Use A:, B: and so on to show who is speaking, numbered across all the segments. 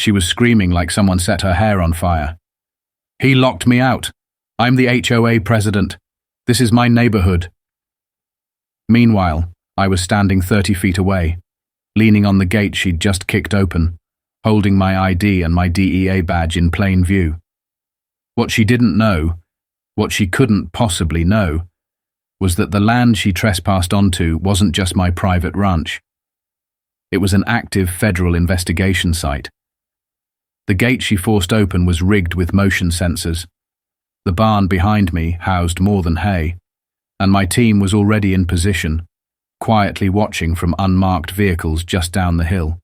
A: She was screaming like someone set her hair on fire. "He locked me out. I'm the HOA president. This is my neighborhood." Meanwhile, I was standing 30 feet away, leaning on the gate she'd just kicked open, holding my ID and my DEA badge in plain view. What she didn't know, what she couldn't possibly know, was that the land she trespassed onto wasn't just my private ranch. It was an active federal investigation site. The gate she forced open was rigged with motion sensors. The barn behind me housed more than hay, and my team was already in position, quietly watching from unmarked vehicles just down the hill.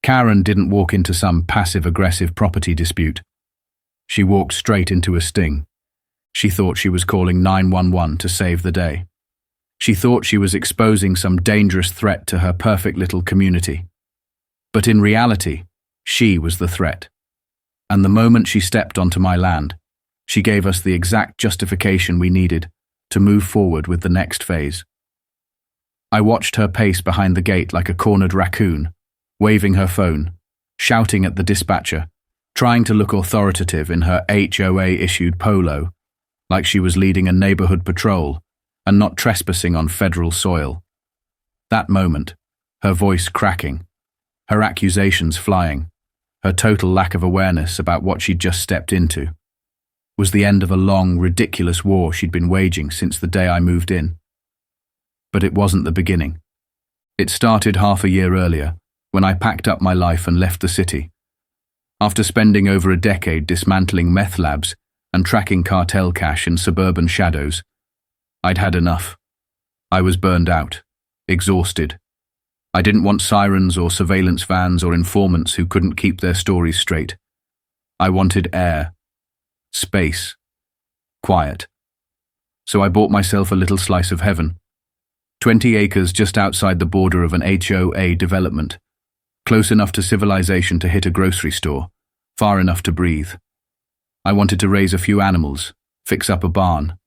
A: Karen didn't walk into some passive-aggressive property dispute. She walked straight into a sting. She thought she was calling 911 to save the day. She thought she was exposing some dangerous threat to her perfect little community. But in reality, she was the threat. And the moment she stepped onto my land, she gave us the exact justification we needed to move forward with the next phase. I watched her pace behind the gate like a cornered raccoon, waving her phone, shouting at the dispatcher, trying to look authoritative in her HOA-issued polo, like she was leading a neighborhood patrol and not trespassing on federal soil. That moment, her voice cracking, her accusations flying, her total lack of awareness about what she'd just stepped into, was the end of a long, ridiculous war she'd been waging since the day I moved in. But it wasn't the beginning. It started half a year earlier, when I packed up my life and left the city. After spending over a decade dismantling meth labs and tracking cartel cash in suburban shadows, I'd had enough. I was burned out, exhausted. I didn't want sirens or surveillance vans or informants who couldn't keep their stories straight. I wanted air, space, quiet. So I bought myself a little slice of heaven. 20 acres just outside the border of an HOA development, close enough to civilization to hit a grocery store, far enough to breathe. I wanted to raise a few animals, fix up a barn,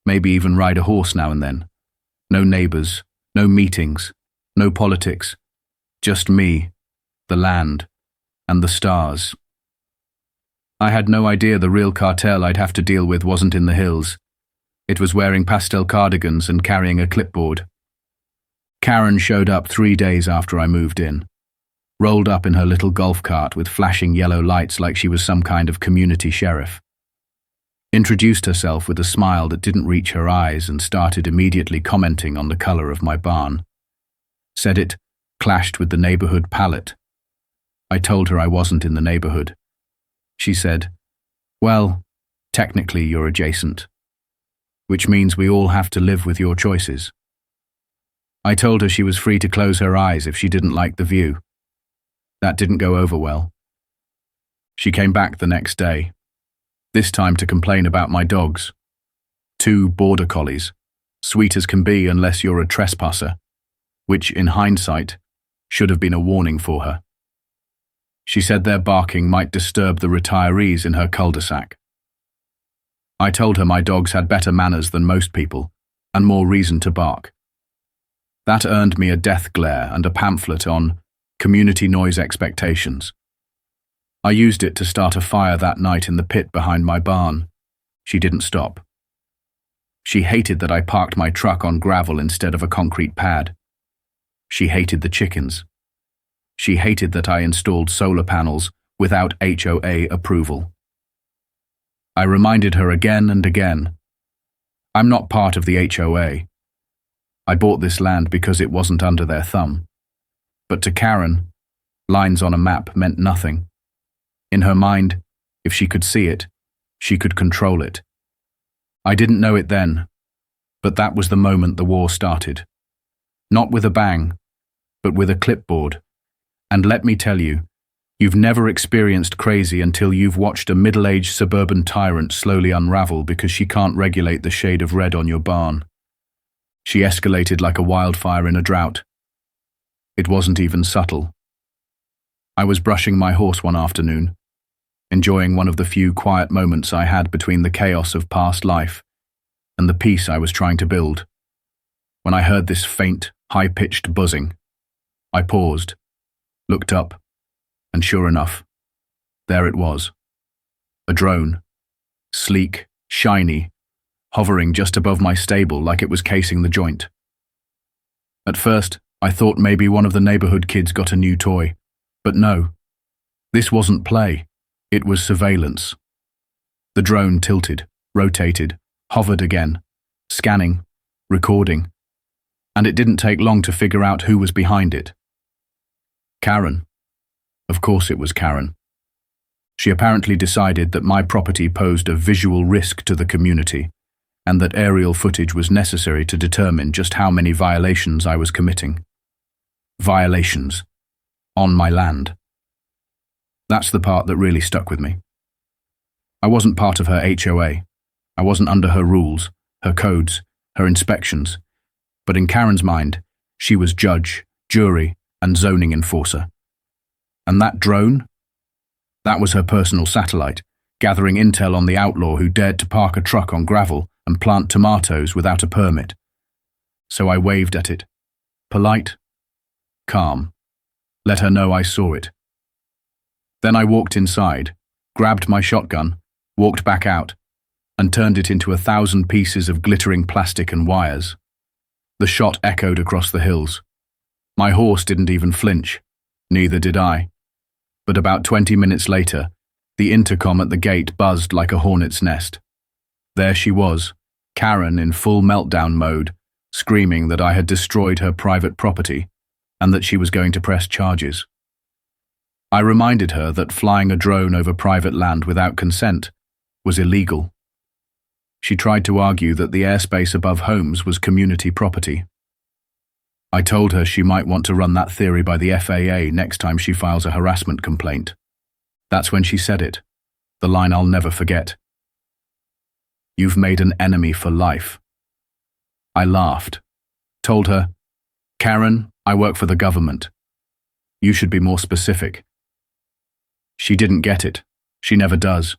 A: maybe even ride a horse now and then. No neighbors, no meetings, no politics, just me, the land, and the stars. I had no idea the real cartel I'd have to deal with wasn't in the hills. It was wearing pastel cardigans and carrying a clipboard. Karen showed up 3 days after I moved in, rolled up in her little golf cart with flashing yellow lights like she was some kind of community sheriff. Introduced herself with a smile that didn't reach her eyes and started immediately commenting on the color of my barn. Said it clashed with the neighborhood palette. I told her I wasn't in the neighborhood. She said, "Well, technically you're adjacent, which means we all have to live with your choices." I told her she was free to close her eyes if she didn't like the view. That didn't go over well. She came back the next day, this time to complain about my dogs. 2 border collies, sweet as can be unless you're a trespasser, which, in hindsight, should have been a warning for her. She said their barking might disturb the retirees in her cul-de-sac. I told her my dogs had better manners than most people, and more reason to bark. That earned me a death glare and a pamphlet on community noise expectations. I used it to start a fire that night in the pit behind my barn. She didn't stop. She hated that I parked my truck on gravel instead of a concrete pad. She hated the chickens. She hated that I installed solar panels without HOA approval. I reminded her again and again, I'm not part of the HOA. I bought this land because it wasn't under their thumb. But to Karen, lines on a map meant nothing. In her mind, if she could see it, she could control it. I didn't know it then, but that was the moment the war started. Not with a bang, but with a clipboard. And let me tell you, you've never experienced crazy until you've watched a middle-aged suburban tyrant slowly unravel because she can't regulate the shade of red on your barn. She escalated like a wildfire in a drought. It wasn't even subtle. I was brushing my horse one afternoon, enjoying one of the few quiet moments I had between the chaos of past life and the peace I was trying to build, when I heard this faint, high-pitched buzzing. I paused, looked up, And sure enough, there it was. A drone, sleek, shiny, hovering just above my stable like it was casing the joint. At first, I thought maybe one of the neighborhood kids got a new toy, but no, this wasn't play, it was surveillance. The drone tilted, rotated, hovered again, scanning, recording, and it didn't take long to figure out who was behind it. Karen. Of course it was Karen. She apparently decided that my property posed a visual risk to the community, and that aerial footage was necessary to determine just how many violations I was committing. Violations. On my land. That's the part that really stuck with me. I wasn't part of her HOA. I wasn't under her rules, her codes, her inspections. But in Karen's mind, she was judge, jury, and zoning enforcer. And that drone? That was her personal satellite, gathering intel on the outlaw who dared to park a truck on gravel and plant tomatoes without a permit. So I waved at it. Polite, calm. Let her know I saw it. Then I walked inside, grabbed my shotgun, walked back out, and turned it into 1,000 pieces of glittering plastic and wires. The shot echoed across the hills. My horse didn't even flinch. Neither did I. But about 20 minutes later, the intercom at the gate buzzed like a hornet's nest. There she was, Karen in full meltdown mode, screaming that I had destroyed her private property and that she was going to press charges. I reminded her that flying a drone over private land without consent was illegal. She tried to argue that the airspace above homes was community property. I told her she might want to run that theory by the FAA next time she files a harassment complaint. That's when she said it, the line I'll never forget. "You've made an enemy for life." I laughed, told her, "Karen, I work for the government. You should be more specific." She didn't get it. She never does.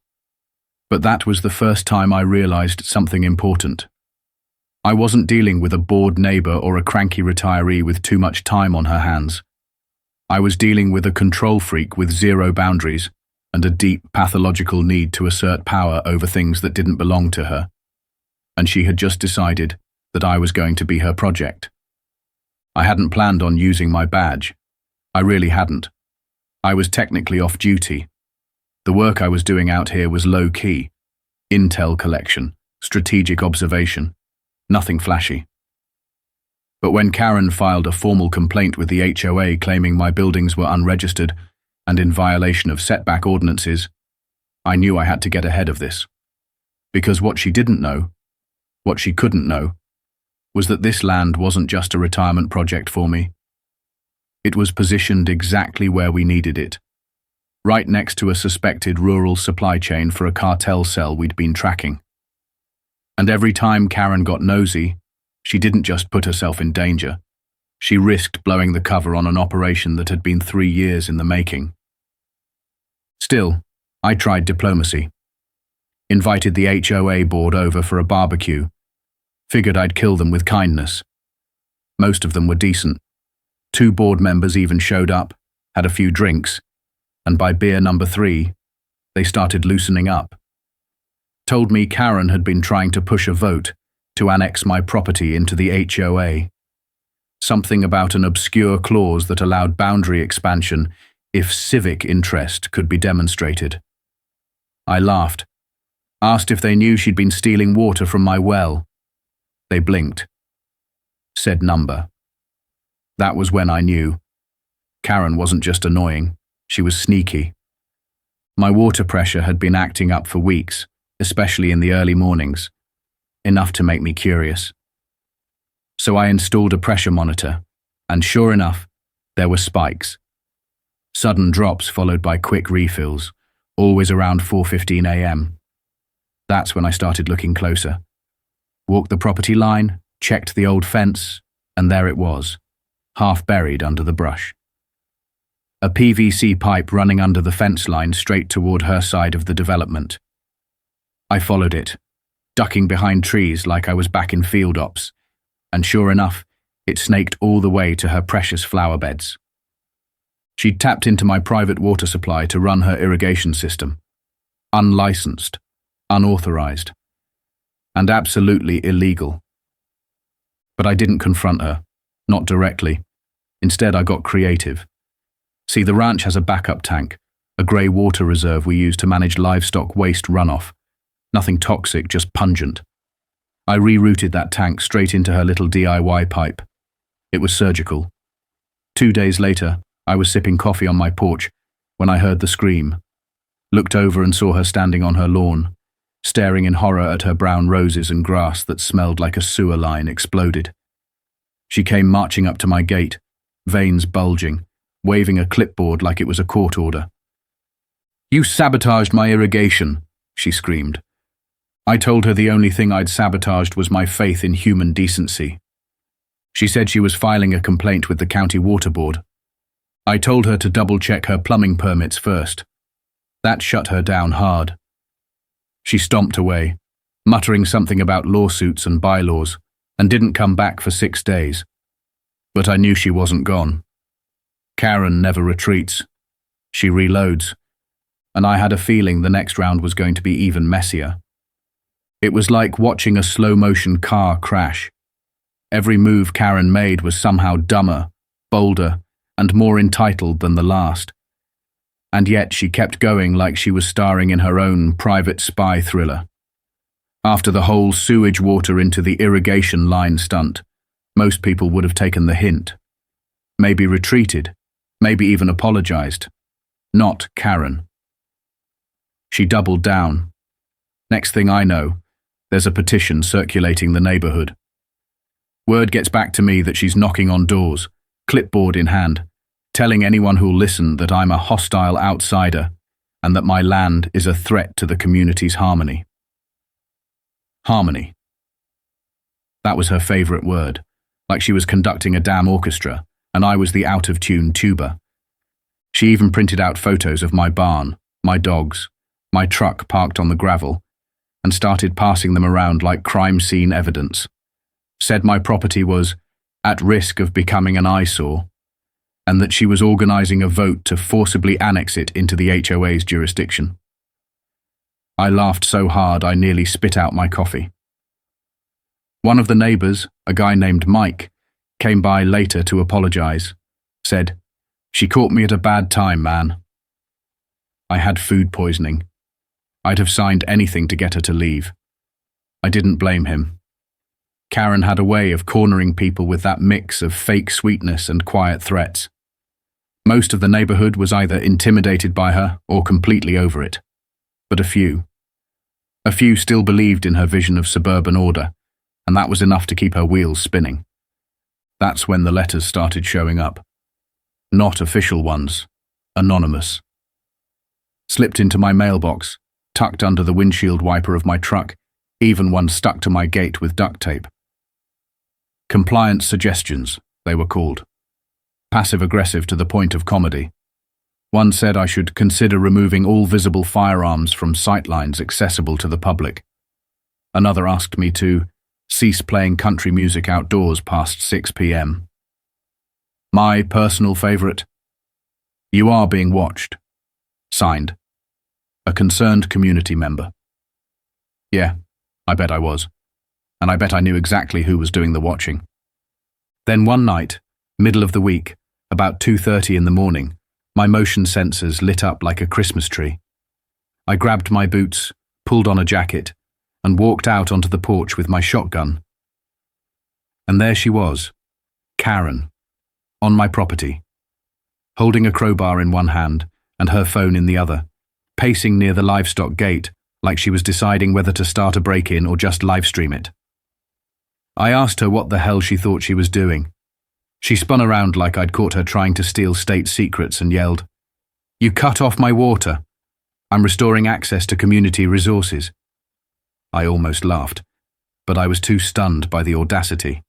A: But that was the first time I realized something important. I wasn't dealing with a bored neighbor or a cranky retiree with too much time on her hands. I was dealing with a control freak with zero boundaries and a deep pathological need to assert power over things that didn't belong to her. And she had just decided that I was going to be her project. I hadn't planned on using my badge. I really hadn't. I was technically off duty. The work I was doing out here was low-key. Intel collection, strategic observation. Nothing flashy. But when Karen filed a formal complaint with the HOA claiming my buildings were unregistered and in violation of setback ordinances, I knew I had to get ahead of this. Because what she didn't know, what she couldn't know, was that this land wasn't just a retirement project for me. It was positioned exactly where we needed it, right next to a suspected rural supply chain for a cartel cell we'd been tracking. And every time Karen got nosy, she didn't just put herself in danger. She risked blowing the cover on an operation that had been 3 years in the making. Still, I tried diplomacy. Invited the HOA board over for a barbecue. Figured I'd kill them with kindness. Most of them were decent. 2 board members even showed up, had a few drinks, and by beer number 3, they started loosening up. Told me Karen had been trying to push a vote to annex my property into the HOA. Something about an obscure clause that allowed boundary expansion if civic interest could be demonstrated. I laughed, asked if they knew she'd been stealing water from my well. They blinked. Said number. That was when I knew. Karen wasn't just annoying, she was sneaky. My water pressure had been acting up for weeks, especially in the early mornings, enough to make me curious. So I installed a pressure monitor, and sure enough, there were spikes. Sudden drops followed by quick refills, always around 4:15 a.m. That's when I started looking closer. Walked the property line, checked the old fence, and there it was, half buried under the brush. A PVC pipe running under the fence line straight toward her side of the development. I followed it, ducking behind trees like I was back in field ops, and sure enough, it snaked all the way to her precious flower beds. She'd tapped into my private water supply to run her irrigation system. Unlicensed, unauthorized, and absolutely illegal. But I didn't confront her, not directly. Instead, I got creative. See, the ranch has a backup tank, a grey water reserve we use to manage livestock waste runoff. Nothing toxic, just pungent. I rerouted that tank straight into her little DIY pipe. It was surgical. 2 days later, I was sipping coffee on my porch when I heard the scream. Looked over and saw her standing on her lawn, staring in horror at her brown roses and grass that smelled like a sewer line exploded. She came marching up to my gate, veins bulging, waving a clipboard like it was a court order. "You sabotaged my irrigation," she screamed. I told her the only thing I'd sabotaged was my faith in human decency. She said she was filing a complaint with the county water board. I told her to double-check her plumbing permits first. That shut her down hard. She stomped away, muttering something about lawsuits and bylaws, and didn't come back for 6 days. But I knew she wasn't gone. Karen never retreats. She reloads, and I had a feeling the next round was going to be even messier. It was like watching a slow-motion car crash. Every move Karen made was somehow dumber, bolder, and more entitled than the last. And yet she kept going like she was starring in her own private spy thriller. After the whole sewage water into the irrigation line stunt, most people would have taken the hint. Maybe retreated, maybe even apologized. Not Karen. She doubled down. Next thing I know, there's a petition circulating the neighborhood. Word gets back to me that she's knocking on doors, clipboard in hand, telling anyone who'll listen that I'm a hostile outsider and that my land is a threat to the community's harmony. Harmony. That was her favorite word, like she was conducting a damn orchestra and I was the out-of-tune tuba. She even printed out photos of my barn, my dogs, my truck parked on the gravel, and started passing them around like crime scene evidence. Said my property was at risk of becoming an eyesore, and that she was organizing a vote to forcibly annex it into the HOA's jurisdiction. I laughed so hard I nearly spit out my coffee. One of the neighbors, a guy named Mike, came by later to apologize. Said, "She caught me at a bad time, man." I had food poisoning. I'd have signed anything to get her to leave. I didn't blame him. Karen had a way of cornering people with that mix of fake sweetness and quiet threats. Most of the neighborhood was either intimidated by her or completely over it. But a few still believed in her vision of suburban order, and that was enough to keep her wheels spinning. That's when the letters started showing up. Not official ones, anonymous. Slipped into my mailbox, tucked under the windshield wiper of my truck, even one stuck to my gate with duct tape. Compliance suggestions, they were called. Passive-aggressive to the point of comedy. One said I should consider removing all visible firearms from sightlines accessible to the public. Another asked me to cease playing country music outdoors past 6 p.m. My personal favorite? "You are being watched." Signed, a concerned community member. Yeah, I bet I was. And I bet I knew exactly who was doing the watching. Then one night, middle of the week, about 2:30 in the morning, my motion sensors lit up like a Christmas tree. I grabbed my boots, pulled on a jacket, and walked out onto the porch with my shotgun. And there she was, Karen, on my property, holding a crowbar in one hand and her phone in the other, pacing near the livestock gate like she was deciding whether to start a break-in or just live-stream it. I asked her what the hell she thought she was doing. She spun around like I'd caught her trying to steal state secrets and yelled, "You cut off my water. I'm restoring access to community resources." I almost laughed, but I was too stunned by the audacity.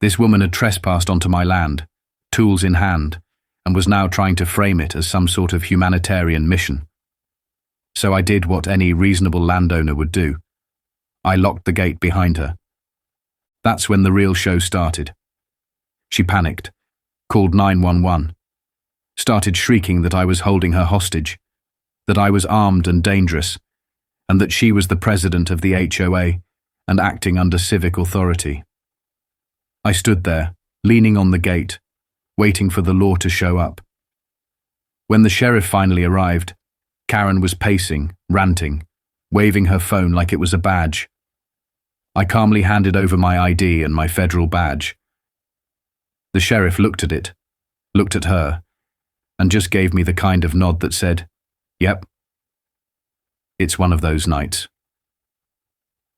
A: This woman had trespassed onto my land, tools in hand, and was now trying to frame it as some sort of humanitarian mission. So I did what any reasonable landowner would do. I locked the gate behind her. That's when the real show started. She panicked, called 911. started shrieking that I was holding her hostage, that I was armed and dangerous, and that she was the president of the HOA and acting under civic authority. I stood there, leaning on the gate, waiting for the law to show up. When the sheriff finally arrived, Karen was pacing, ranting, waving her phone like it was a badge. I calmly handed over my ID and my federal badge. The sheriff looked at it, looked at her, and just gave me the kind of nod that said, "Yep, it's one of those nights."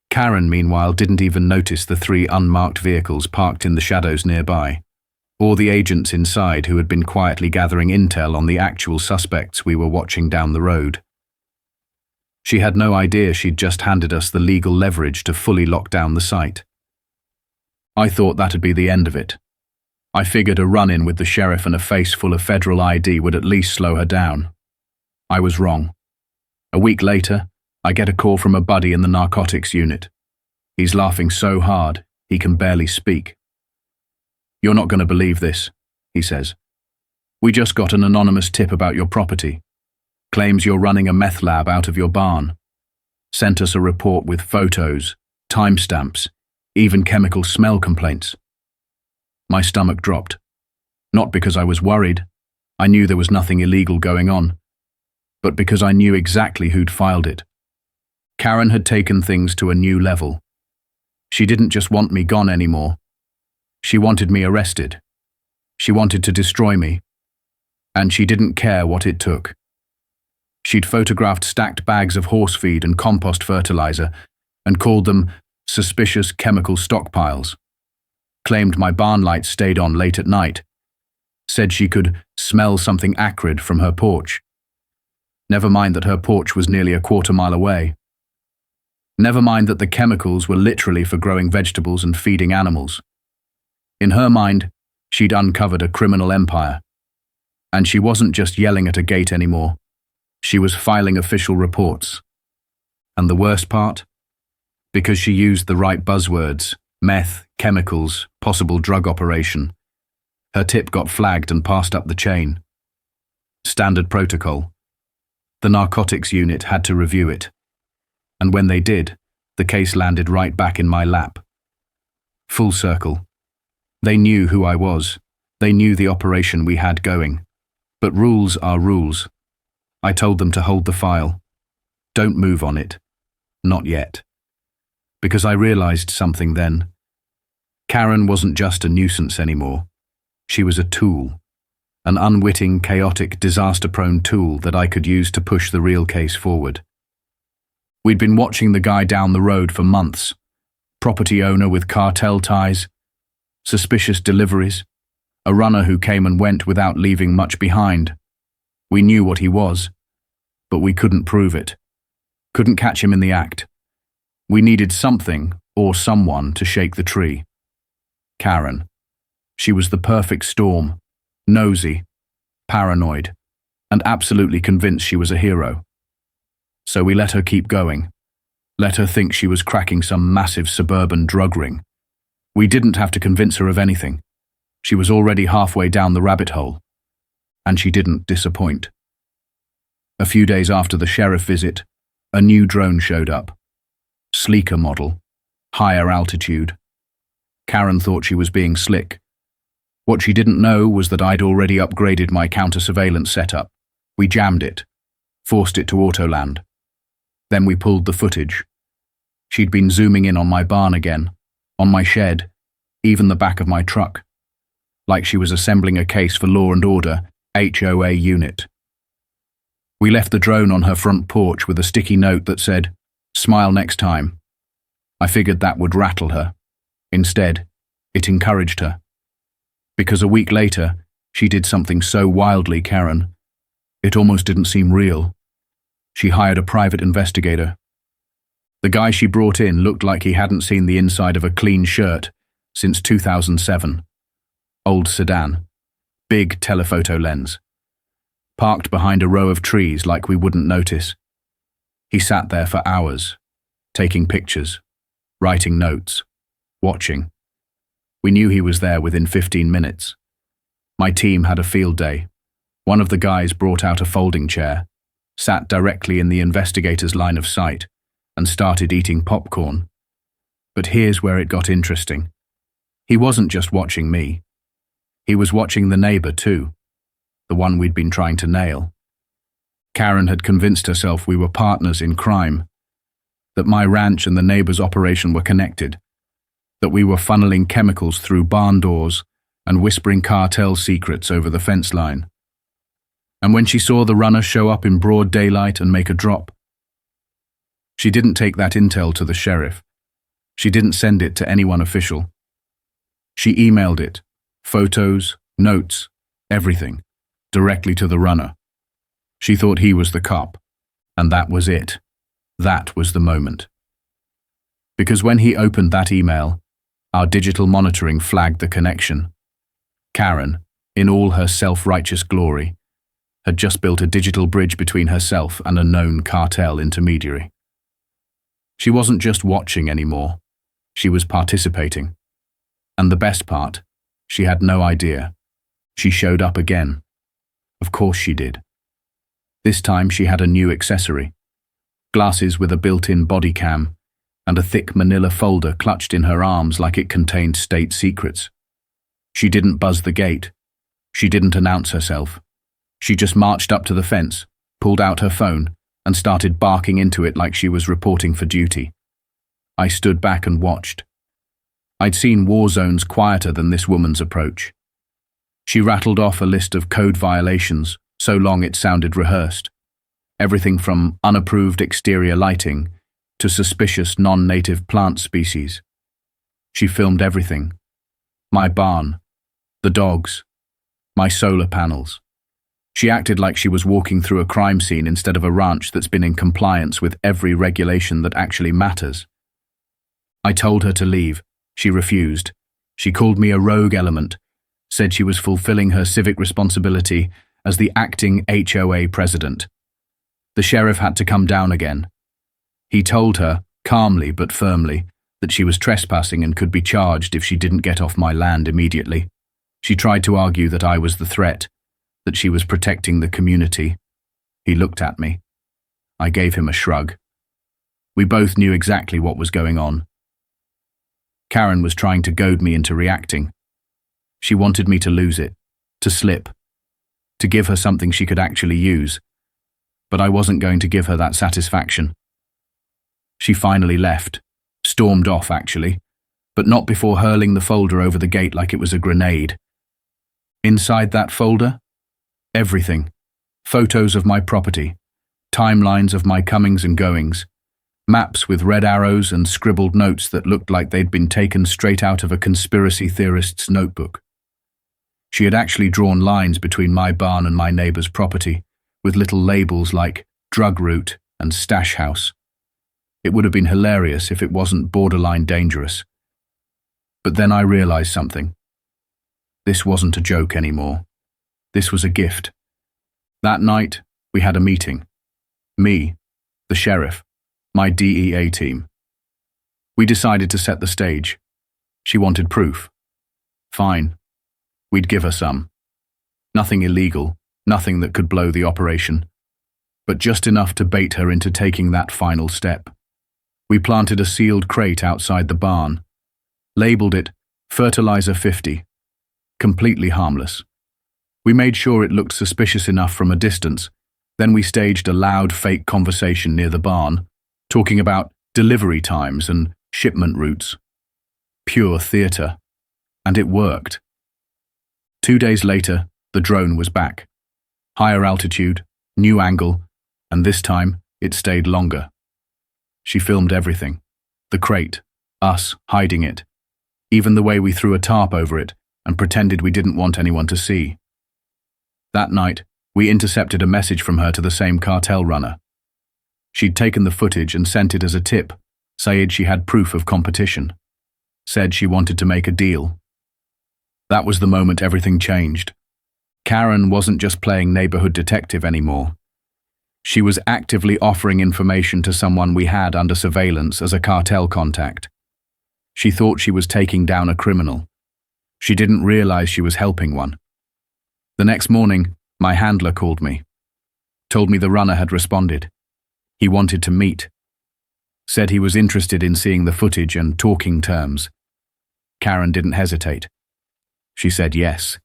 A: Karen, meanwhile, didn't even notice the 3 unmarked vehicles parked in the shadows nearby, or the agents inside who had been quietly gathering intel on the actual suspects we were watching down the road. She had no idea she'd just handed us the legal leverage to fully lock down the site. I thought that'd be the end of it. I figured a run-in with the sheriff and a face full of federal ID would at least slow her down. I was wrong. A week later, I get a call from a buddy in the narcotics unit. He's laughing so hard, he can barely speak. "You're not going to believe this," he says. "We just got an anonymous tip about your property. Claims you're running a meth lab out of your barn. Sent us a report with photos, timestamps, even chemical smell complaints." My stomach dropped. Not because I was worried. I knew there was nothing illegal going on. But because I knew exactly who'd filed it. Karen had taken things to a new level. She didn't just want me gone anymore. She wanted me arrested. She wanted to destroy me. And she didn't care what it took. She'd photographed stacked bags of horse feed and compost fertilizer and called them suspicious chemical stockpiles. Claimed my barn lights stayed on late at night. Said she could smell something acrid from her porch. Never mind that her porch was nearly a quarter-mile away. Never mind that the chemicals were literally for growing vegetables and feeding animals. In her mind, she'd uncovered a criminal empire. And she wasn't just yelling at a gate anymore. She was filing official reports. And the worst part? Because she used the right buzzwords, meth, chemicals, possible drug operation. Her tip got flagged and passed up the chain. Standard protocol. The narcotics unit had to review it. And when they did, the case landed right back in my lap. Full circle. They knew who I was. They knew the operation we had going. But rules are rules. I told them to hold the file. Don't move on it. Not yet. Because I realized something then. Karen wasn't just a nuisance anymore. She was a tool. An unwitting, chaotic, disaster-prone tool that I could use to push the real case forward. We'd been watching the guy down the road for months. Property owner with cartel ties, suspicious deliveries, a runner who came and went without leaving much behind. We knew what he was, but we couldn't prove it. Couldn't catch him in the act. We needed something or someone to shake the tree. Karen. She was the perfect storm. Nosy, paranoid, and absolutely convinced she was a hero. So we let her keep going. Let her think she was cracking some massive suburban drug ring. We didn't have to convince her of anything. She was already halfway down the rabbit hole. And she didn't disappoint. A few days after the sheriff visit, a new drone showed up. Sleeker model, higher altitude. Karen thought she was being slick. What she didn't know was that I'd already upgraded my counter-surveillance setup. We jammed it, forced it to autoland. Then we pulled the footage. She'd been zooming in on my barn again, on my shed, even the back of my truck. Like she was assembling a case for law and order, HOA unit. We left the drone on her front porch with a sticky note that said, "Smile next time." I figured that would rattle her. Instead, it encouraged her. Because a week later, she did something so wildly Karen, it almost didn't seem real. She hired a private investigator. The guy she brought in looked like he hadn't seen the inside of a clean shirt since 2007. Old sedan. Big telephoto lens. Parked behind a row of trees like we wouldn't notice. He sat there for hours, taking pictures, writing notes, watching. We knew he was there within 15 minutes. My team had a field day. One of the guys brought out a folding chair, sat directly in the investigator's line of sight, and started eating popcorn. But here's where it got interesting. He wasn't just watching me. He was watching the neighbor too, the one we'd been trying to nail. Karen had convinced herself we were partners in crime, that my ranch and the neighbor's operation were connected, that we were funneling chemicals through barn doors and whispering cartel secrets over the fence line. And when she saw the runner show up in broad daylight and make a drop, she didn't take that intel to the sheriff. She didn't send it to anyone official. She emailed it, photos, notes, everything, directly to the runner. She thought he was the cop, and that was it. That was the moment. Because when he opened that email, our digital monitoring flagged the connection. Karen, in all her self-righteous glory, had just built a digital bridge between herself and a known cartel intermediary. She wasn't just watching anymore. She was participating. And the best part, she had no idea. She showed up again. Of course she did. This time she had a new accessory. Glasses with a built-in body cam, and a thick manila folder clutched in her arms like it contained state secrets. She didn't buzz the gate. She didn't announce herself. She just marched up to the fence, pulled out her phone, and started barking into it like she was reporting for duty. I stood back and watched. I'd seen war zones quieter than this woman's approach. She rattled off a list of code violations, so long it sounded rehearsed. Everything from unapproved exterior lighting to suspicious non-native plant species. She filmed everything. My barn, the dogs, my solar panels. She acted like she was walking through a crime scene instead of a ranch that's been in compliance with every regulation that actually matters. I told her to leave. She refused. She called me a rogue element, said she was fulfilling her civic responsibility as the acting HOA president. The sheriff had to come down again. He told her, calmly but firmly, that she was trespassing and could be charged if she didn't get off my land immediately. She tried to argue that I was the threat, that she was protecting the community. He looked at me. I gave him a shrug. We both knew exactly what was going on. Karen was trying to goad me into reacting. She wanted me to lose it, to slip, to give her something she could actually use. But I wasn't going to give her that satisfaction. She finally left, stormed off actually, but not before hurling the folder over the gate like it was a grenade. Inside that folder, everything. Photos of my property, timelines of my comings and goings, maps with red arrows and scribbled notes that looked like they'd been taken straight out of a conspiracy theorist's notebook. She had actually drawn lines between my barn and my neighbor's property, with little labels like drug route and stash house. It would have been hilarious if it wasn't borderline dangerous. But then I realized something. This wasn't a joke anymore. This was a gift. That night, we had a meeting. Me, the sheriff, my DEA team. We decided to set the stage. She wanted proof. Fine. We'd give her some. Nothing illegal, nothing that could blow the operation, but just enough to bait her into taking that final step. We planted a sealed crate outside the barn, labeled it Fertilizer 50, completely harmless. We made sure it looked suspicious enough from a distance. Then we staged a loud fake conversation near the barn, talking about delivery times and shipment routes. Pure theater. And it worked. 2 days later, the drone was back. Higher altitude, new angle, and this time it stayed longer. She filmed everything. The crate, us hiding it, even the way we threw a tarp over it and pretended we didn't want anyone to see. That night, we intercepted a message from her to the same cartel runner. She'd taken the footage and sent it as a tip, saying she had proof of competition. Said she wanted to make a deal. That was the moment everything changed. Karen wasn't just playing neighborhood detective anymore. She was actively offering information to someone we had under surveillance as a cartel contact. She thought she was taking down a criminal. She didn't realize she was helping one. The next morning, My handler called me. Told me the runner had responded. He wanted to meet. Said he was interested in seeing the footage and talking terms. Karen didn't hesitate. She said yes.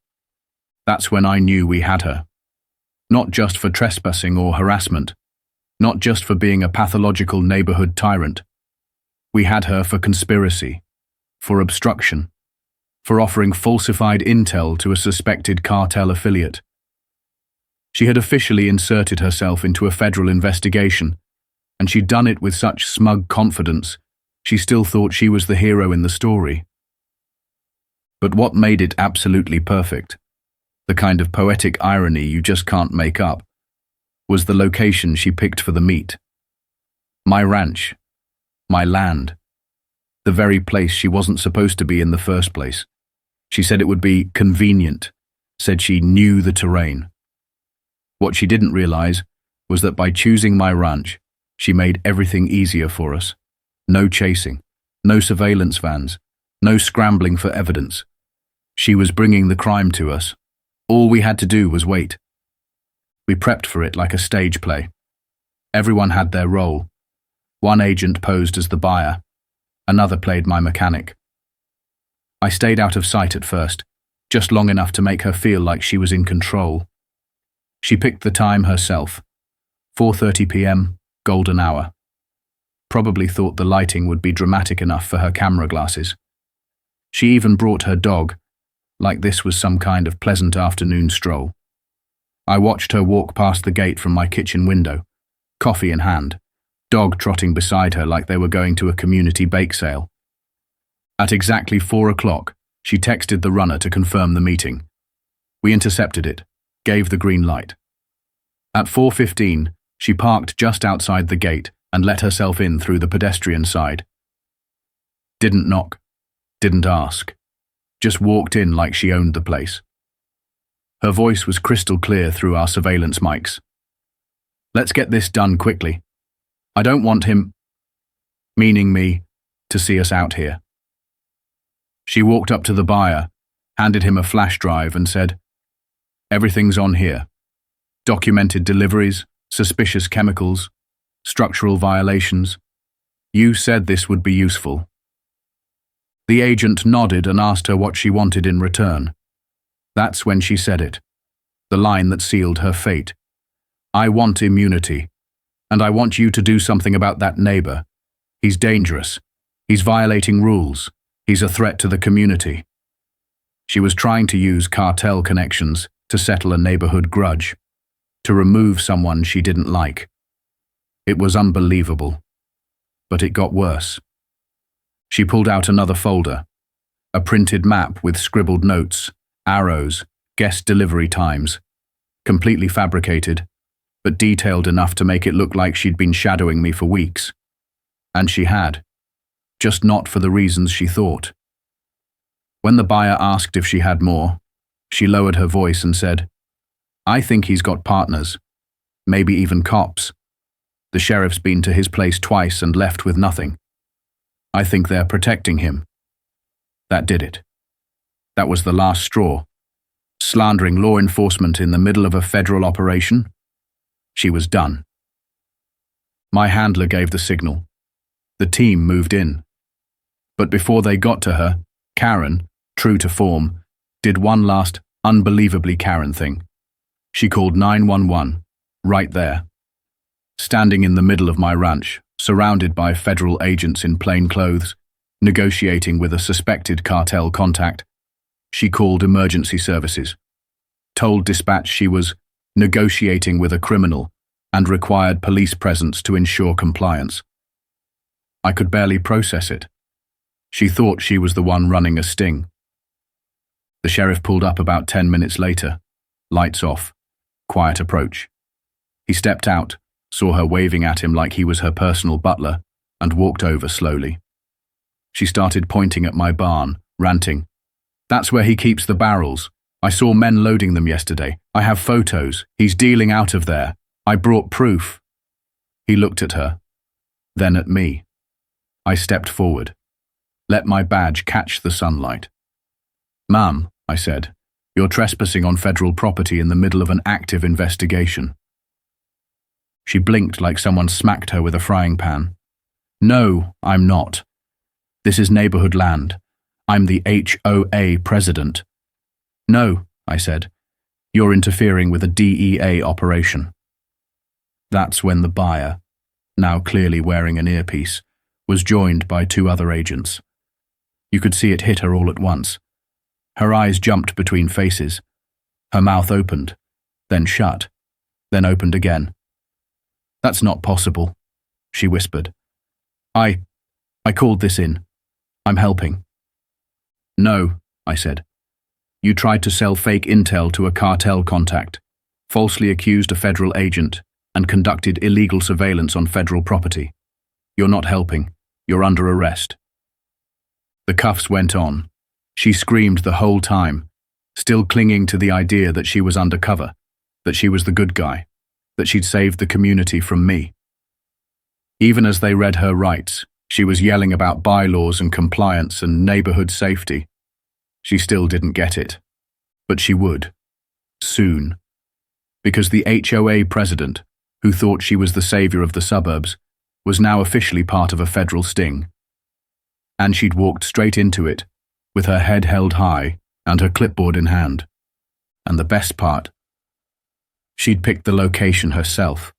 A: That's when I knew we had her. Not just for trespassing or harassment. Not just for being a pathological neighborhood tyrant. We had her for conspiracy, for obstruction, for offering falsified intel to a suspected cartel affiliate. She had officially inserted herself into a federal investigation, and she'd done it with such smug confidence, she still thought she was the hero in the story. But what made it absolutely perfect, the kind of poetic irony you just can't make up, was the location she picked for the meet. My ranch. My land. The very place she wasn't supposed to be in the first place. She said it would be convenient, said she knew the terrain. What she didn't realize was that by choosing my ranch, she made everything easier for us. No chasing, no surveillance vans, no scrambling for evidence. She was bringing the crime to us. All we had to do was wait. We prepped for it like a stage play. Everyone had their role. One agent posed as the buyer. Another played my mechanic. I stayed out of sight at first, just long enough to make her feel like she was in control. She picked the time herself. 4:30 p.m., golden hour. Probably thought the lighting would be dramatic enough for her camera glasses. She even brought her dog, like this was some kind of pleasant afternoon stroll. I watched her walk past the gate from my kitchen window, coffee in hand, dog trotting beside her like they were going to a community bake sale. At exactly 4 o'clock, she texted the runner to confirm the meeting. We intercepted it, gave the green light. At 4:15, she parked just outside the gate and let herself in through the pedestrian side. Didn't knock, didn't ask, just walked in like she owned the place. Her voice was crystal clear through our surveillance mics. Let's get this done quickly. I don't want him, meaning me, to see us out here. She walked up to the buyer, handed him a flash drive and said, "Everything's on here. Documented deliveries, suspicious chemicals, structural violations. You said this would be useful." The agent nodded and asked her what she wanted in return. That's when she said it, the line that sealed her fate. "I want immunity, and I want you to do something about that neighbor. He's dangerous. He's violating rules. He's a threat to the community." She was trying to use cartel connections to settle a neighborhood grudge, to remove someone she didn't like. It was unbelievable, but it got worse. She pulled out another folder, a printed map with scribbled notes, arrows, guest delivery times, completely fabricated, but detailed enough to make it look like she'd been shadowing me for weeks. And she had, just not for the reasons she thought. When the buyer asked if she had more, she lowered her voice and said, "I think he's got partners, maybe even cops. The sheriff's been to his place twice and left with nothing. I think they're protecting him." That did it. That was the last straw. Slandering law enforcement in the middle of a federal operation? She was done. My handler gave the signal. The team moved in. But before they got to her, Karen, true to form, did one last unbelievably Karen thing. She called 911, right there. Standing in the middle of my ranch, surrounded by federal agents in plain clothes, negotiating with a suspected cartel contact, she called emergency services, told dispatch she was negotiating with a criminal and required police presence to ensure compliance. I could barely process it. She thought she was the one running a sting. The sheriff pulled up about 10 minutes later, lights off, quiet approach. He stepped out, saw her waving at him like he was her personal butler, and walked over slowly. She started pointing at my barn, ranting, "That's where he keeps the barrels. I saw men loading them yesterday. I have photos. He's dealing out of there. I brought proof." He looked at her, then at me. I stepped forward, let my badge catch the sunlight. "Ma'am," I said, You're trespassing on federal property in the middle of an active investigation." She blinked like someone smacked her with a frying pan. "No, I'm not. This is neighborhood land. I'm the HOA president." "No," I said. "You're interfering with a DEA operation." That's when the buyer, now clearly wearing an earpiece, was joined by 2 other agents. You could see it hit her all at once. Her eyes jumped between faces. Her mouth opened, then shut, then opened again. "That's not possible," she whispered. I called this in. I'm helping." "No," I said. "You tried to sell fake intel to a cartel contact, falsely accused a federal agent, and conducted illegal surveillance on federal property. You're not helping. You're under arrest." The cuffs went on. She screamed the whole time, still clinging to the idea that she was undercover, that she was the good guy, that she'd saved the community from me. Even as they read her rights, she was yelling about bylaws and compliance and neighborhood safety. She still didn't get it. But she would. Soon. Because the HOA president, who thought she was the savior of the suburbs, was now officially part of a federal sting. And she'd walked straight into it, with her head held high and her clipboard in hand. And the best part, she'd picked the location herself.